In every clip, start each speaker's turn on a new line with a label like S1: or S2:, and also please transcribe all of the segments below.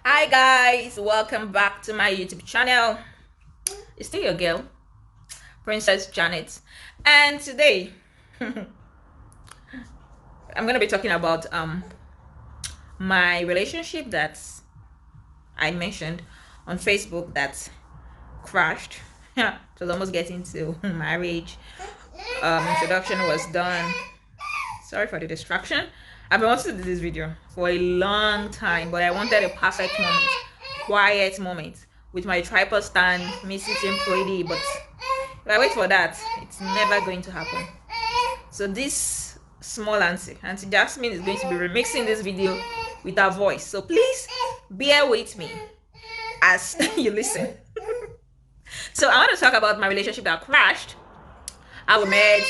S1: Hi guys, welcome back to my YouTube channel. It's still your girl, Princess Janet, and today I'm gonna be talking about my relationship that I mentioned on Facebook that crashed. It was almost getting to marriage. Introduction was done. Sorry for the distraction. I've been wanting to do this video for a long time, but I wanted a perfect moment, quiet moment with my tripod stand, me sitting pretty. But if I wait for that, it's never going to happen. So this small Auntie Jasmine, is going to be remixing this video with her voice. So please bear with me as you listen. So I want to talk about my relationship that crashed, how we met,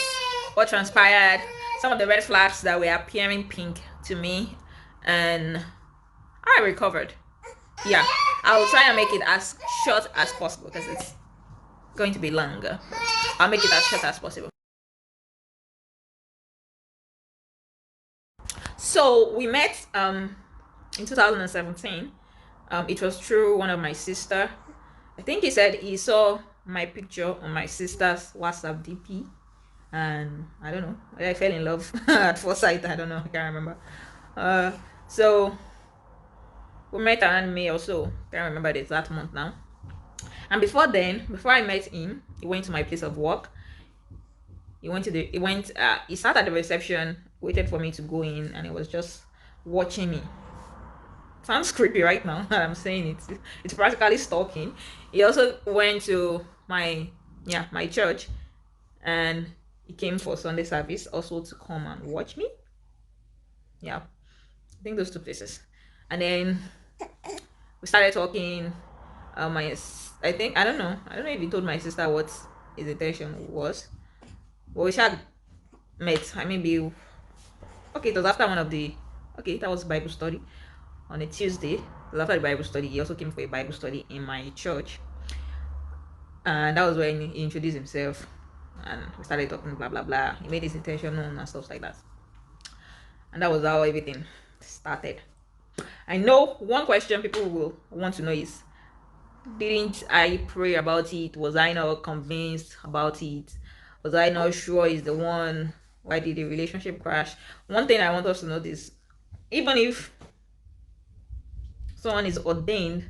S1: what transpired, some of the red flags that were appearing pink to me, and I recovered. Yeah, I will try and make it as short as possible because it's going to be longer. I'll make it as short as possible. So we met in 2017. It was through one of my sister. I think he said he saw my picture on my sister's WhatsApp DP, and I don't know, I fell in love at first sight. I don't know, I can't remember. So we met around May or so. Can't remember the exact month now. And before I met him, he went to my place of work. He sat at the reception, waited for me to go in, and he was just watching me. Sounds creepy right now that I'm saying it. It's practically stalking. He also went to my church, and he came for Sunday service also to come and watch me. Yeah, I think those two places. And then we started talking. I don't know if he told my sister what his intention was. But we had met. It was after that was Bible study on a Tuesday. It was after the Bible study. He also came for a Bible study in my church, and that was when he introduced himself, and we started talking blah blah blah. He made his intention known and stuff like that, and that was how everything started. I know one question people will want to know is, didn't I pray about it? Was I not convinced about it? Was I not sure is the one? Why did the relationship crash? One thing I want us to notice, even if someone is ordained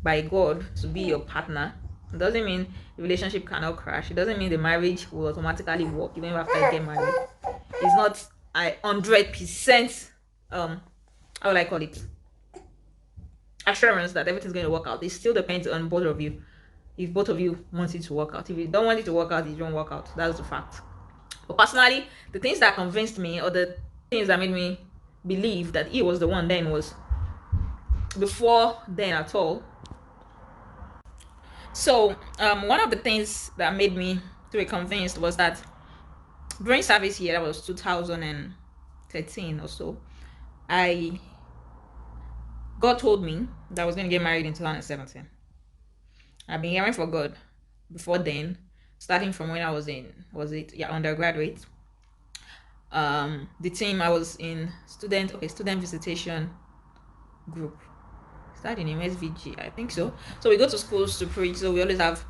S1: by God to be your partner, it doesn't mean the relationship cannot crash. It doesn't mean the marriage will automatically work even after you get married. It's not a 100% how will I call it, assurance that everything's going to work out. It still depends on both of you. If both of you want it to work out, if you don't want it to work out, it won't work out. That's the fact. But personally, the things that convinced me, or the things that made me believe that he was the one then, was before then at all. So one of the things that made me to be convinced was that during service year, that was 2013 or so, God told me that I was going to get married in 2017. I've been hearing for God before then, starting from when I was undergraduate. The team I was in, student visitation group. Is that the name? SVG, I think so. So we go to schools to preach. So we always have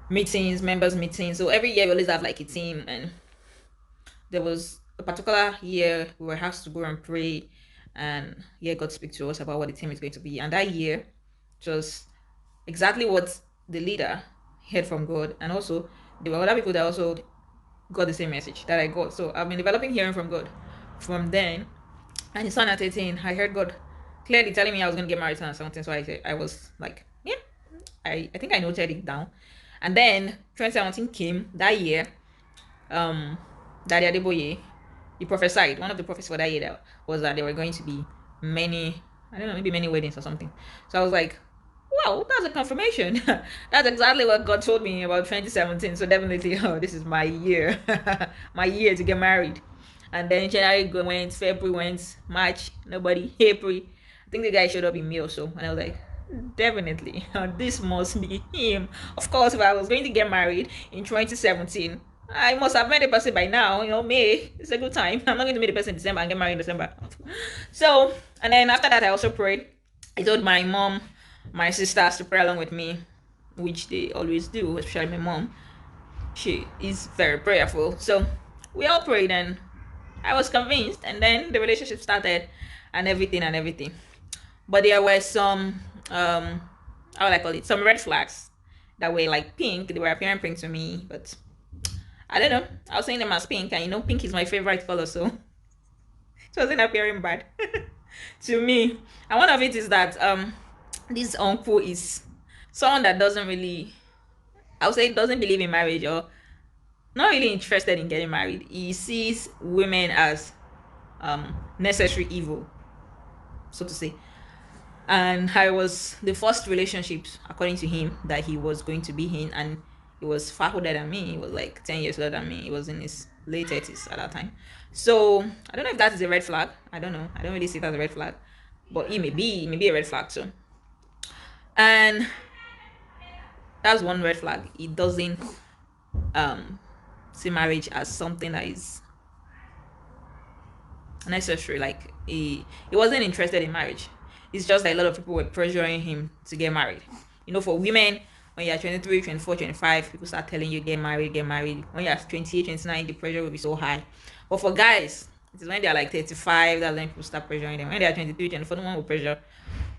S1: meetings, members meetings. So every year we always have like a team, and there was a particular year we were asked to go and pray, and God speak to us about what the team is going to be. And that year was exactly what the leader heard from God, and also there were other people that also got the same message that I got. So I've been developing hearing from God from then. And it's on at 18, I heard God clearly telling me I was going to get married or something. So I was like, yeah, I think I noted it down. And then 2017 came that year. Daddy Adeboye, he prophesied. One of the prophets for that year was that there were going to be many, I don't know, maybe many weddings or something. So I was like, wow, that's a confirmation. That's exactly what God told me about 2017. So definitely, this is my year, my year to get married. And then January went, February went, March, nobody, April. I think the guy showed up in May or so. And I was like, definitely, this must be him. Of course, if I was going to get married in 2017, I must have met the person by now. May is a good time. I'm not going to meet the person in December and get married in December. So, and then after that, I also prayed. I told my mom, my sisters to pray along with me, which they always do, especially my mom. She is very prayerful. So we all prayed and I was convinced, and then the relationship started and everything and everything. But there were some how would I call it? Some red flags that were like pink. They were appearing pink to me, but I don't know. I was saying them as pink, and pink is my favorite color, so it wasn't appearing bad to me. And one of it is that this uncle is someone that doesn't really, I would say, doesn't believe in marriage or not really interested in getting married. He sees women as necessary evil, so to say. And I was the first relationship, according to him, that he was going to be in, and he was far older than me. He was like 10 years older than me. He was in his late 30s at that time. So I don't know if that is a red flag. I don't know. I don't really see it as a red flag, but it may be a red flag too. And that's one red flag. It doesn't see marriage as something that is necessary. Like he wasn't interested in marriage. It's just that a lot of people were pressuring him to get married. For women, when you're 23, 24, 25, people start telling you get married, get married. When you're 28, 29, the pressure will be so high. But for guys, it is when they're like 35 that's when people start pressuring them. When they're 23, 24, no one will pressure.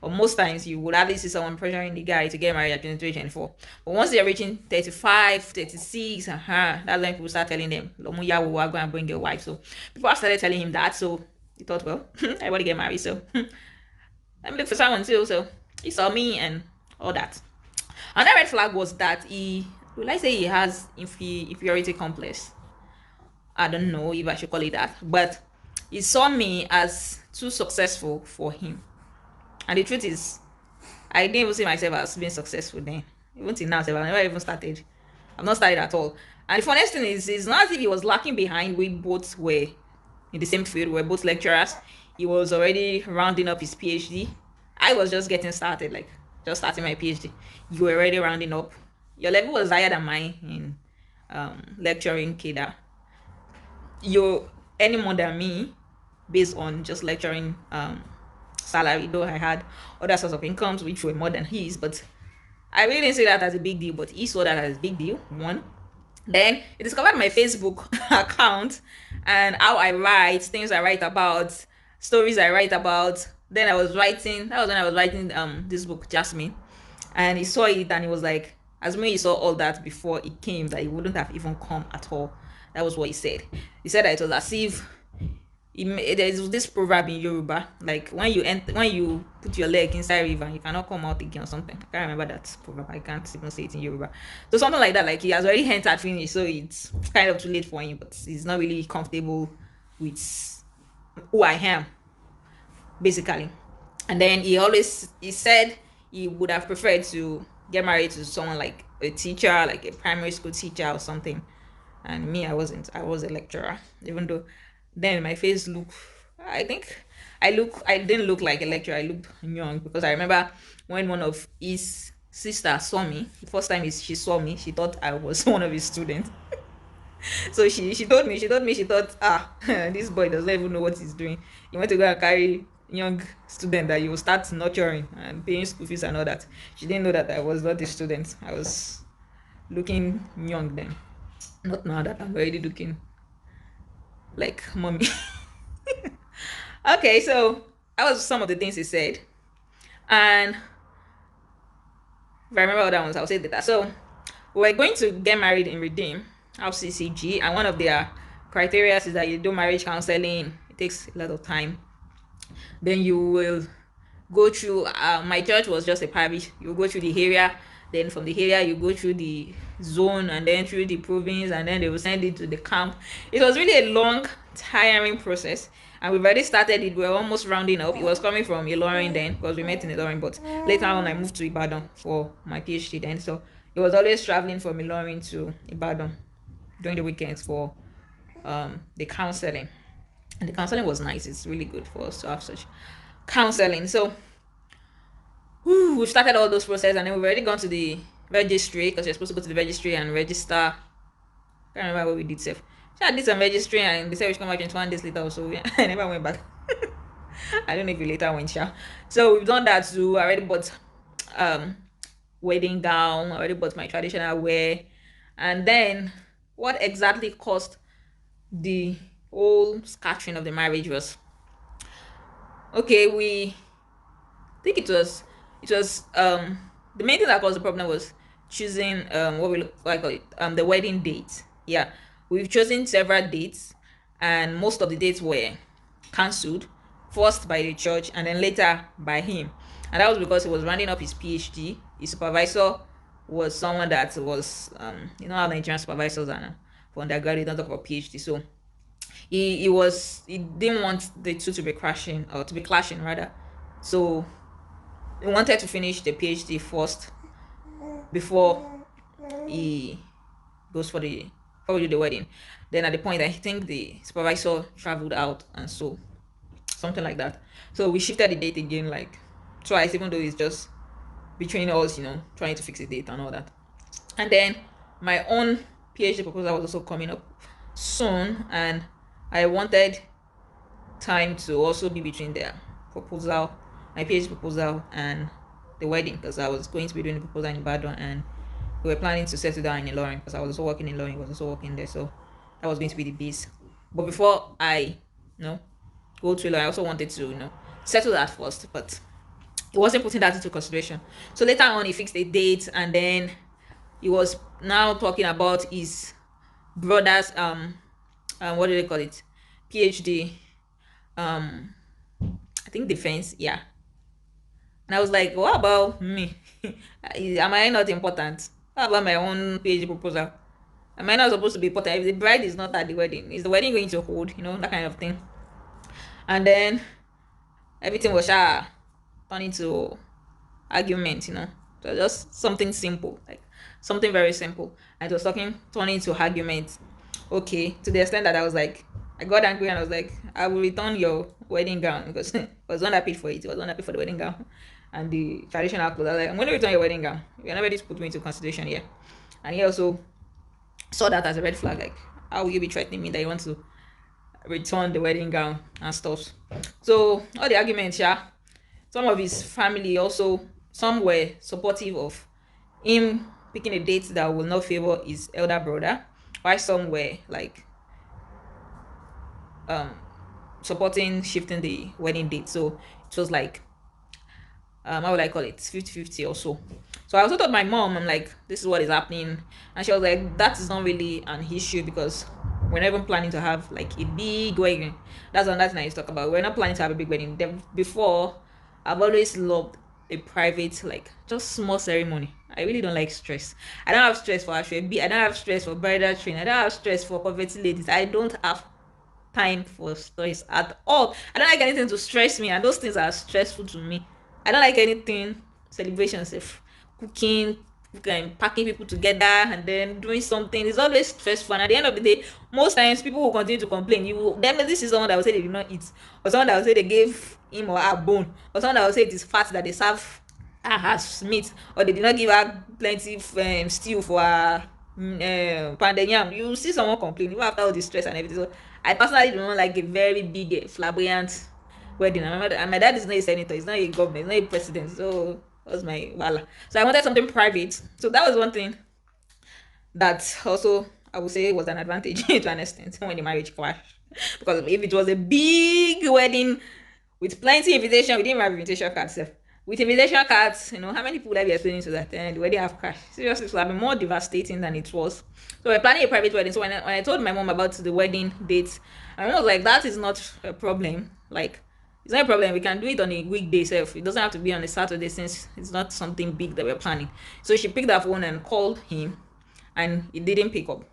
S1: Or most times you would at least see someone pressuring the guy to get married at 23, 24. But once they're reaching 35, 36, that's when people start telling them, Lomuya will go and bring your wife. So people have started telling him that. So he thought, well, I want to get married. So let me look for someone too. So he saw me and all that. Another red flag was that will I say he has inferiority complex? I don't know if I should call it that. But he saw me as too successful for him. And the truth is, I didn't even see myself as being successful then. Even till now, I've never even started. I've not started at all. And the funniest thing is, it's not as if he was lacking behind. We both were in the same field. We were both lecturers. He was already rounding up his PhD. I was just getting started, like just starting my PhD. You were already rounding up. Your level was higher than mine in lecturing KEDA. You're any more than me based on just lecturing salary, though I had other sorts of incomes which were more than his, but I really didn't see that as a big deal, but he saw that as a big deal. One. Then he discovered my Facebook account and how I write, things I write about, stories I write about. Then that was when I was writing this book, Jasmine. And he saw it and he was like, as me he saw all that before it came, that it wouldn't have even come at all. That was what he said. He said that it was as if there's this proverb in Yoruba, like when you put your leg inside river, you cannot come out again or something. I can't remember that proverb. I can't even say it in Yoruba. So something like that, like he has already entered finish, so it's kind of too late for him, but he's not really comfortable with who I am, basically. And then he said he would have preferred to get married to someone like a teacher, like a primary school teacher or something. And me, I wasn't. I was a lecturer, even though then my face looked, I think I didn't look like a lecturer. I looked young because I remember when one of his sisters saw me, the first time she saw me, she thought I was one of his students. So she told me, she thought, this boy doesn't even know what he's doing. He went to go and carry young student that you will start nurturing and paying school fees and all that. She didn't know that I was not a student. I was looking young then. Not now that I'm already looking like mommy. Okay, so that was some of the things he said. And if I remember other ones, I'll say that. So we're going to get married in Redeem, RCCG, and one of their criteria is that you do marriage counseling. It takes a lot of time. Then you will go through, my church was just a parish. You go through the area, then from the area you go through the zone and then through the province, and then they will send it to the camp. It was really a long, tiring process, and we've already started it. We're almost rounding up. It was coming from Ilorin then, because we met in Ilorin, but later on I moved to Ibadan for my PhD then, so it was always traveling from Ilorin to Ibadan during the weekends for the counseling. And the counseling was nice. It's really good for us to have such counseling. So we've started all those processes, and then we've already gone to the registry, because you're supposed to go to the registry and register. I can't remember what we did, Seth. So I did some registry and they said we should come back 21 days later or so. I never went back. I don't know if you later went, yeah. So we've done that too. I already bought um wedding gown, I already bought my traditional wear. And then what exactly caused the whole scattering of the marriage was, okay, we think it was the main thing that caused the problem was choosing what we look like call it the wedding date. Yeah, we've chosen several dates, and most of the dates were cancelled, first by the church and then later by him. And that was because he was rounding up his PhD. His supervisor was someone that was you know how Nigerian supervisors are now for undergraduate, don't talk about PhD. So he didn't want the two to be crashing, or to be clashing rather. So he wanted to finish the PhD first before he goes for the before we do the wedding. Then at the point, I think the supervisor traveled out, and so something like that. So we shifted the date again like twice, even though it's just between us, trying to fix the date and all that. And then my own PhD proposal was also coming up soon, and I wanted time to also be between the proposal, my PhD proposal, and the wedding, because I was going to be doing the proposal in Ibadan, and we were planning to settle down in Ilorin because I was also working in Ilorin, he was also working there, so that was going to be the base. But before I, go to Ilorin, I also wanted to, settle that first, but he wasn't putting that into consideration. So later on, he fixed a date, and then he was now talking about his brother's what do they call it, PhD, um I think defense, yeah. And I was like, what about me? Am I not important? How about my own PhD proposal? Am I not supposed to be important? If the bride is not at the wedding, is the wedding going to hold? That kind of thing. And then everything was turning to argument. So just something simple, like something very simple. And it was turning to argument. Okay, to the extent that I was like, I got angry and I was like, I will return your wedding gown, because I was the one that paid for it. It was the one that paid for the wedding gown and the traditional clothes. I was like, I'm going to return your wedding gown. You're not ready to put me into consideration here. And he also saw that as a red flag. Like, how will you be threatening me that you want to return the wedding gown and stuff? So all the arguments, yeah. Some of his family also, some were supportive of him picking a date that will not favor his elder brother, while some were like um supporting shifting the wedding date. So it was like how would I call it, 50-50 or so. So I also told my mom, I'm like, this is what is happening, and she was like, that is not really an issue, because we're not even planning to have like a big wedding. That's another thing I used to talk about. We're not planning to have a big wedding. Before, I've always loved a private, like just small ceremony. I really don't like stress. I don't have stress for Ashwebi. I don't have stress for bridal training. I don't have stress for poverty ladies. I don't have time for stress at all. I don't like anything to stress me, and those things are stressful to me. I don't like anything celebrations, if cooking, packing people together and then doing something. It's always stressful, and at the end of the day, most times people will continue to complain. This is someone that will say they did not eat, or someone that will say they gave him or her bone, or someone that will say it is fat that they serve as meat, or they did not give her plenty stew for her pounded yam. You see someone complain even after all the stress and everything. So I personally don't like a very big flamboyant wedding. And my dad is not a senator, he's not a governor, he's not a president, so that's my wala. So I wanted something private. So that was one thing that also I would say was an advantage to an extent when the marriage crashed. Because if it was a big wedding with plenty invitation, we didn't have invitation cards. Sef. With invitation cards, how many people would I be explaining to that? And the wedding have crashed. Seriously, it would have been more devastating than it was. So we're planning a private wedding. So when I told my mom about the wedding date, my mom was like, that is not a problem. Like, it's not a problem. We can do it on a weekday itself. It doesn't have to be on a Saturday, since it's not something big that we're planning. So she picked up phone and called him, and he didn't pick up.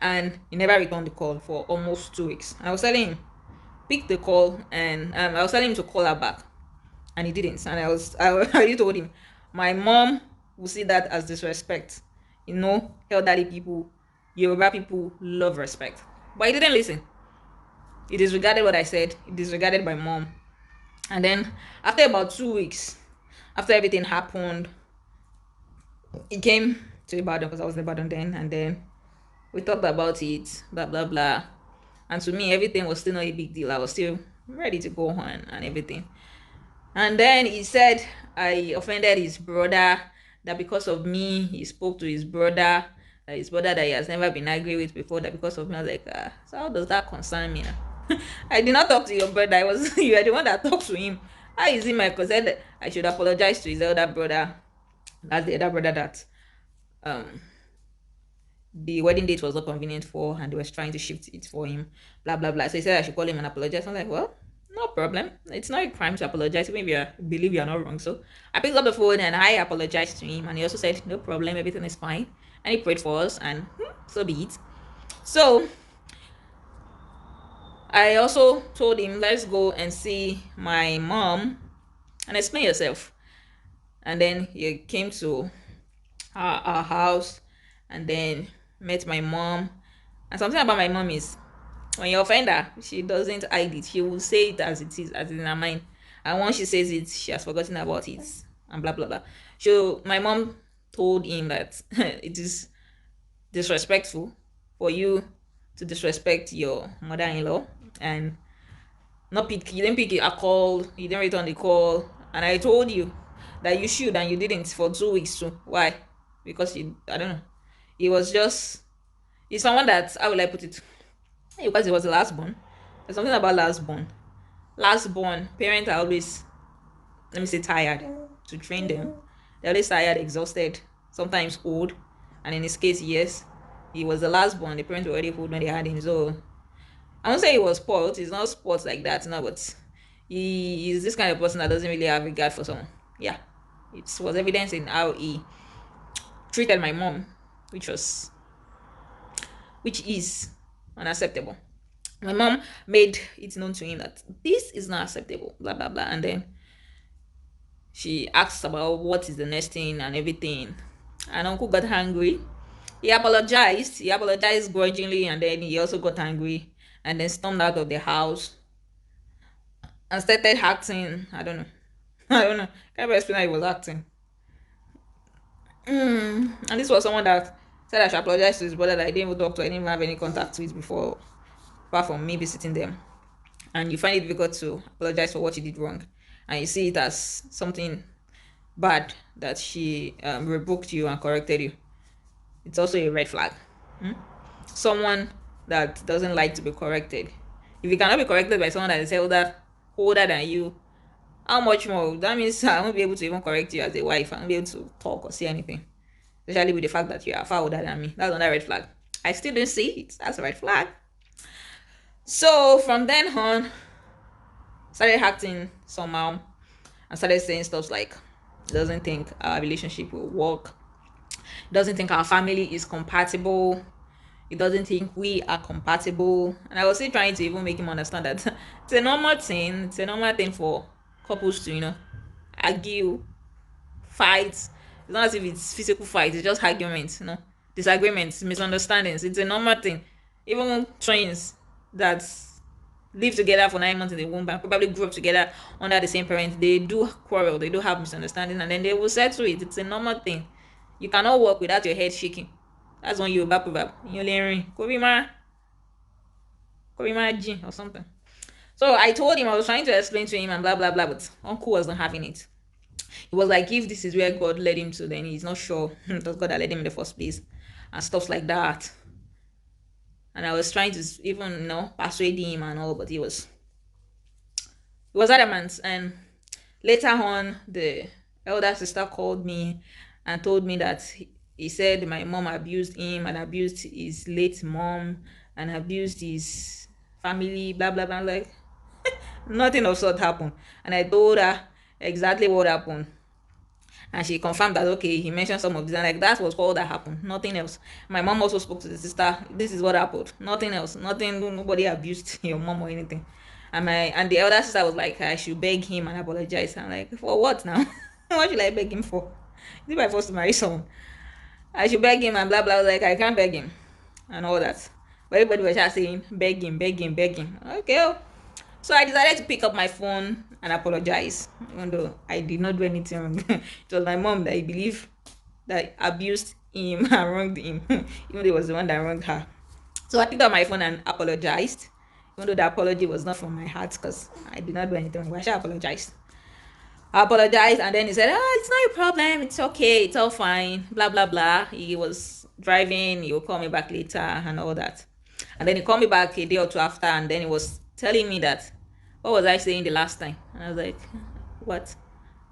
S1: And he never returned the call for almost 2 weeks. I was telling him, pick the call, and I was telling him to call her back, and he didn't. And I already told him, my mom will see that as disrespect. Elderly people, Yoruba people love respect. But he didn't listen. He disregarded what I said. He disregarded my mom. And then after about 2 weeks, after everything happened, he came to Ibadan, because I was in Ibadan then, and then we talked about it, blah blah blah. And to me, everything was still not a big deal. I was still ready to go on and everything. And then he said I offended his brother, that because of me, he spoke to his brother, that his brother that he has never been angry with before, that because of me. I was like, so how does that concern me now? I did not talk to your brother. I was you are the one that talked to him. How is it my concern that I should apologize to his elder brother? That's the elder brother that um the wedding date was not convenient for, and they was trying to shift it for him, blah blah blah. So he said I should call him and apologize. I'm like, well, no problem. It's not a crime to apologize. Maybe you believe you're not wrong. So I picked up the phone and I apologized to him, and he also said, no problem, everything is fine. And he prayed for us, and so be it. So I also told him, let's go and see my mom and explain yourself. And then he came to our house and then met my mom. And something about my mom is, when you offend her, she doesn't hide it. She will say it as it is, as in her mind. And once she says it, she has forgotten about it, and blah blah blah. So my mom told him that it is disrespectful for you to disrespect your mother-in-law, and not pick. You didn't pick a call. You didn't return the call, and I told you that you should, and you didn't for 2 weeks too. Why? Because you, I don't know. It was just, it's someone that, how will I put it? Because it was the last born. There's something about last born. Last born parents are always, let me say, tired to train them. They're always tired, exhausted, sometimes old. And in his case, yes, he was the last born. The parents were already old when they had him. So I won't say he was spoiled. He's not spoiled like that, no, but he is this kind of person that doesn't really have regard for someone. Yeah. It was evidence in how he treated my mom, which is unacceptable. My mom made it known to him that this is not acceptable, blah blah blah, and then she asked about what is the next thing and everything. And uncle got angry. He apologized grudgingly, and then he also got angry and then stormed out of the house and started acting. I don't know. I don't know. Can't even explain how he was acting. And this was someone that said I should apologize to his brother that I didn't even talk to, I didn't even have any contact with before, apart from me visiting them. And you find it difficult to apologize for what you did wrong, and you see it as something bad that she rebuked you and corrected you. It's also a red flag. Someone that doesn't like to be corrected. If you cannot be corrected by someone that is older than you, how much more? That means I won't be able to even correct you as a wife. I won't be able to talk or say anything. Especially with the fact that you are far older than me. That's another red flag. I still don't see it. That's a red flag. So from then on, started acting somehow and started saying stuff like, doesn't think our relationship will work, doesn't think our family is compatible, he doesn't think we are compatible. And I was still trying to even make him understand that it's a normal thing. It's a normal thing for couples to, argue, fight. It's not as if it's physical fight, it's just arguments, disagreements, misunderstandings. It's a normal thing. Even twins that live together for 9 months in the womb and probably grew up together under the same parents, they do quarrel, they do have misunderstanding, and then they will settle it. It's a normal thing. You cannot walk without your head shaking. That's when you proverb. You're learning Korima G or something. So I told him, I was trying to explain to him and blah blah blah, but uncle was not having it. He was like, if this is where God led him to, then he's not sure that's God that led him in the first place, and stuff like that. And I was trying to even persuade him and all, but he was adamant. And later on, the elder sister called me and told me that he said my mom abused him and abused his late mom and abused his family, blah blah blah. Like, nothing of sort happened. And I told her exactly what happened, and she confirmed that, okay, he mentioned some of this, and like, that was all that happened, nothing else. My mom also spoke to the sister, this is what happened, nothing else, nothing, nobody abused your mom or anything. And the elder sister was like, I should beg him and apologize. I'm like, for what now? What should I beg him for? Is it my first to marry someone? I should beg him and blah blah. I was like, I can't beg him and all that. But everybody was just saying, beg him, beg him, beg him. Okay. So I decided to pick up my phone and apologize, even though I did not do anything wrong. It was my mom that I believe that abused him and wronged him, even though it was the one that wronged her. So I picked up my phone and apologized. even though the apology was not from my heart because I did not do anything wrong. I should apologize. I apologized, and then he said, "Oh, it's not your problem. It's okay. It's all fine." Blah blah blah. He was driving. He'll call me back later and all that. And then he called me back a day or two after, and then he was telling me that, "What was I saying the last time?" And I was like, "What?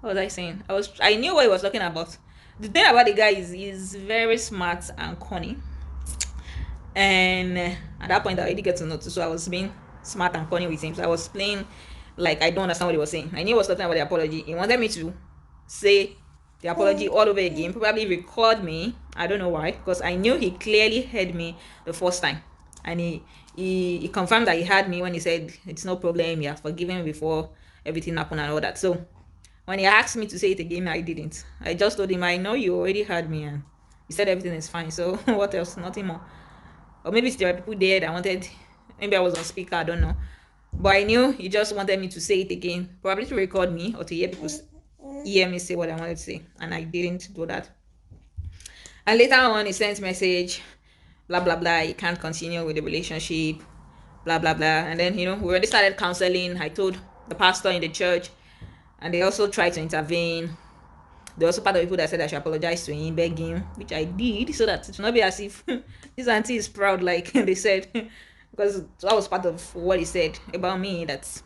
S1: What was I saying?" I knew what he was talking about. The thing about the guy is he's very smart and cunning. And at that point, I already get to know too. So I was being smart and funny with him. So I was playing like I don't understand what he was saying. I knew he was talking about the apology. He wanted me to say the apology all over again, probably record me. I don't know why, because I knew he clearly heard me the first time. And he confirmed that he had me when he said it's no problem, he has forgiven me before everything happened and all that. So when he asked me to say it again, I didn't. I just told him I know you already heard me, and he said everything is fine. So what else? Nothing more. Or maybe there were people there that wanted, maybe I was on speaker, I don't know. But I knew he just wanted me to say it again, probably to record me or to hear people hear me say what I wanted to say. And I didn't do that. And later on, he sent message, blah, blah, blah. You can't continue with the relationship, blah, blah, blah. And then, we already started counseling. I told the pastor in the church, and they also tried to intervene. They're also part of the people that said I should apologize to him, beg him, which I did, so that it will not be as if this auntie is proud, like they said, because that was part of what he said about me, that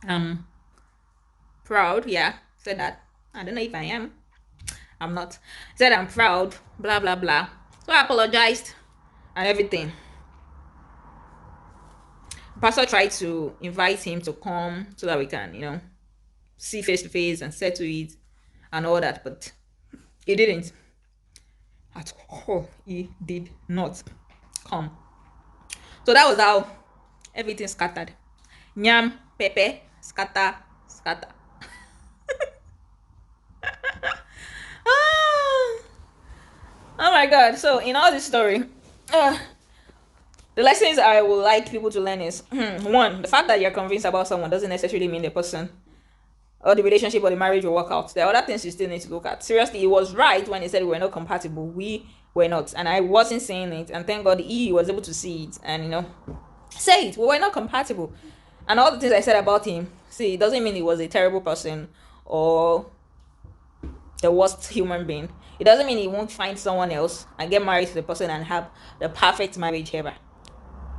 S1: I'm proud. Yeah, said that. I don't know if I am. I'm not. Said I'm proud, blah, blah, blah. So I apologized and everything. Pastor tried to invite him to come so that we can, see face to face and settle it and all that, but he didn't. At all, he did not come. So that was how everything scattered. Nyam, pepe, scatter, scatter. Oh my god. So in all this story, the lessons I would like people to learn is one, the fact that you're convinced about someone doesn't necessarily mean the person or the relationship or the marriage will work out. There are other things you still need to look at. Seriously, he was right when he said we were not compatible. We were not. And I wasn't saying it. And thank God he was able to see it and, say it. We were not compatible. And all the things I said about him, see, it doesn't mean he was a terrible person or the worst human being. It doesn't mean he won't find someone else and get married to the person and have the perfect marriage ever.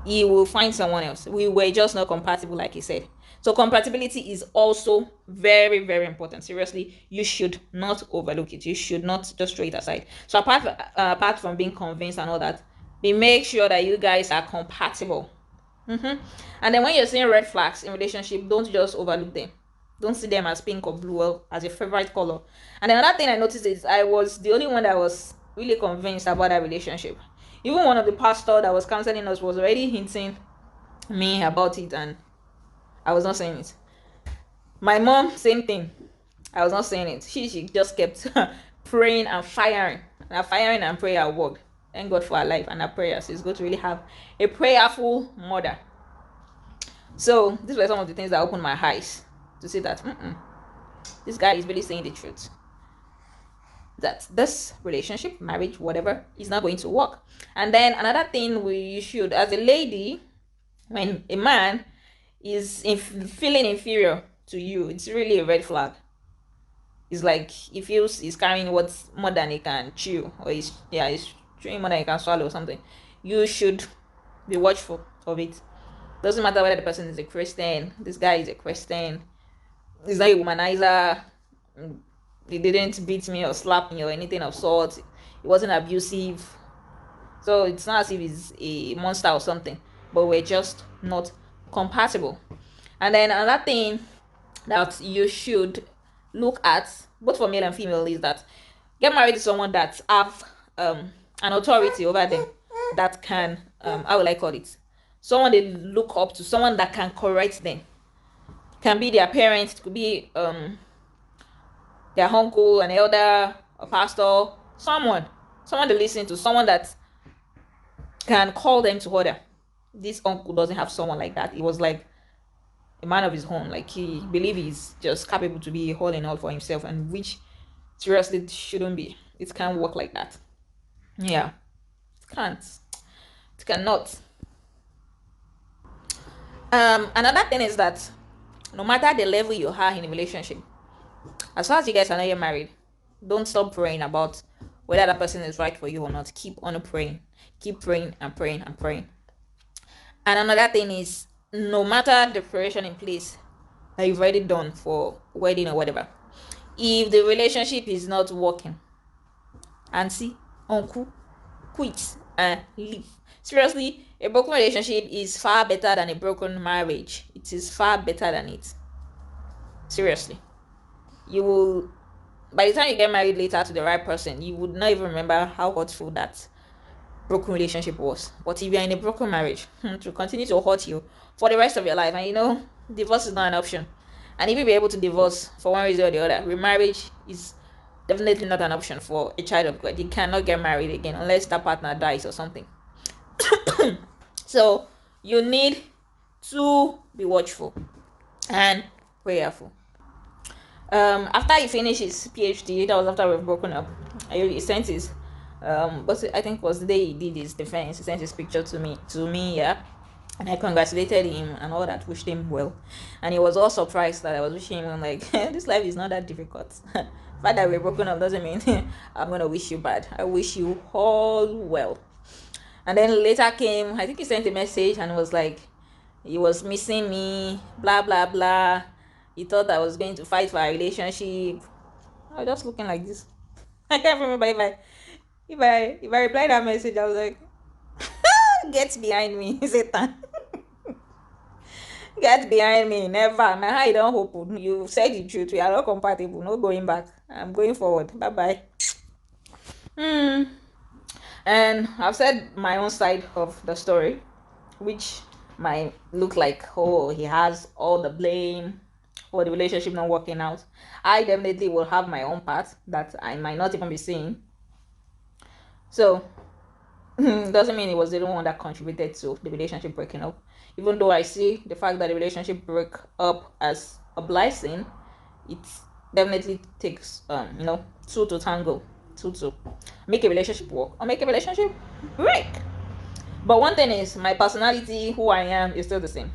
S1: He will find someone else. We were just not compatible, like he said. So compatibility is also very, very important. Seriously, you should not overlook it. You should not just throw it aside. So apart from being convinced and all that, be make sure that you guys are compatible. And then when you're seeing red flags in relationship, don't just overlook them. Don't see them as pink or blue or as your favorite color. And another thing I noticed is I was the only one that was really convinced about that relationship. Even one of the pastor that was counseling us was already hinting me about it, and I was not saying it. My mom, same thing. I was not saying it. She just kept praying and firing. And firing and prayer worked. Thank God for her life and her prayers. She's going to really have a prayerful mother. So these were some of the things that opened my eyes to see that this guy is really saying the truth. That this relationship, marriage, whatever, is not going to work. And then another thing you should, as a lady, when a man is feeling inferior to you, it's really a red flag. It's like he feels he's carrying what's more than he can chew, or he's chewing more than he can swallow or something. You should be watchful of it. Doesn't matter whether the person is a Christian, this guy is a Christian, he's not a womanizer, he didn't beat me or slap me or anything of sort, he wasn't abusive. So it's not as if he's a monster or something, but we're just not compatible. And then another thing that you should look at, both for male and female, is that get married to someone that have an authority over them, that can how will I call it, someone they look up to, someone that can correct them. Can be their parents, it could be their uncle, an elder, a pastor, someone they listen to, someone that can call them to order. This uncle doesn't have someone like that. He was like a man of his own. Like he believes he's just capable to be all in all for himself, and which seriously shouldn't be. It can't work like that. Yeah, it can't. It cannot. Another thing is that no matter the level you are in a relationship, as far as you guys are not yet married, don't stop praying about whether that person is right for you or not. Keep on praying. Keep praying and praying and praying. And another thing is, no matter the preparation in place that you've already done for wedding or whatever, if the relationship is not working, auntie, uncle, quit and leave. Seriously, a broken relationship is far better than a broken marriage. It is far better than it. Seriously. You will, by the time you get married later to the right person, you would not even remember how hurtful that broken relationship was. But if you're in a broken marriage, it will continue to hurt you for the rest of your life. And divorce is not an option. And if you be able to divorce for one reason or the other, remarriage is definitely not an option for a child of God. You cannot get married again unless that partner dies or something. So you need to be watchful and prayerful. After he finished his PhD, that was after we've broken up. He sent his but I think it was the day he did his defense. He sent his picture to me, yeah. And I congratulated him and all that, wished him well. And he was all surprised that I was wishing him like this life is not that difficult. The fact that we're broken up doesn't mean I'm gonna wish you bad. I wish you all well. And then later came, I think he sent a message and was like, he was missing me, blah blah blah. He thought I was going to fight for our relationship. I was just looking like this. I can't remember if I replied that message. I was like, get behind me, Satan. Get behind me. Never. My eye don't open. You said the truth. We are not compatible. No going back. I'm going forward. Bye bye. Hmm. And I've said my own side of the story, which might look like, oh, he has all the blame for the relationship not working out. I definitely will have my own part that I might not even be seeing. So doesn't mean it was the only one that contributed to the relationship breaking up. Even though I see the fact that the relationship broke up as a blessing, it definitely takes two to tango, two to make a relationship work or make a relationship break. But one thing is, my personality, who I am, is still the same.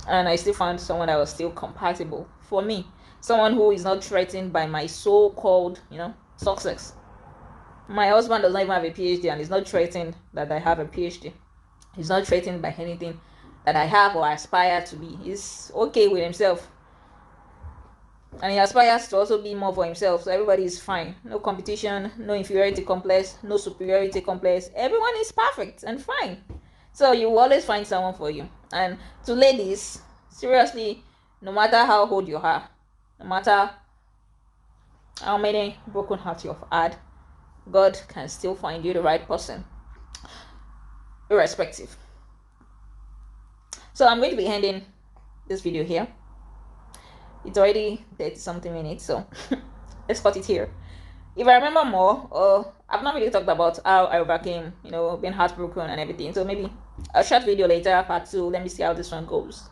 S1: And I still found someone that was still compatible for me. Someone who is not threatened by my so-called, success. My husband does not even have a PhD and is not threatened that I have a PhD. He's not threatened by anything that I have or aspire to be. He's okay with himself. And he aspires to also be more for himself. So everybody is fine. No competition, no inferiority complex, no superiority complex. Everyone is perfect and fine. So you will always find someone for you. And to ladies, seriously, no matter how old you are, no matter how many broken hearts you've had, God can still find you the right person, irrespective. So I'm going to be ending this video here. It's already 30 something minutes, so let's cut it here. If I remember more, I've not really talked about how I overcame, being heartbroken and everything. So maybe a short video later, part 2. Let me see how this one goes.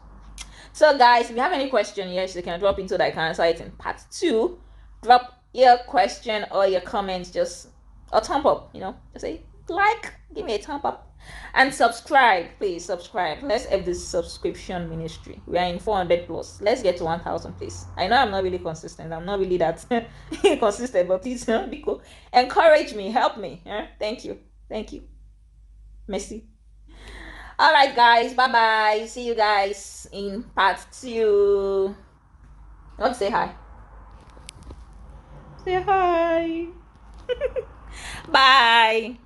S1: So guys, if you have any question, yes, you can drop into that. I can answer it in part 2. Drop your question or your comments, just a thumb up, just say like, give me a thumb up. And subscribe, please subscribe. Let's have this subscription ministry. We are in 400 plus. Let's get to 1,000, please. I know I'm not really consistent. I'm not really that consistent, but please be cool. Encourage me, help me. Thank you. Merci. All right, guys. Bye bye. See you guys in part 2. You want to say hi? Say hi. Bye.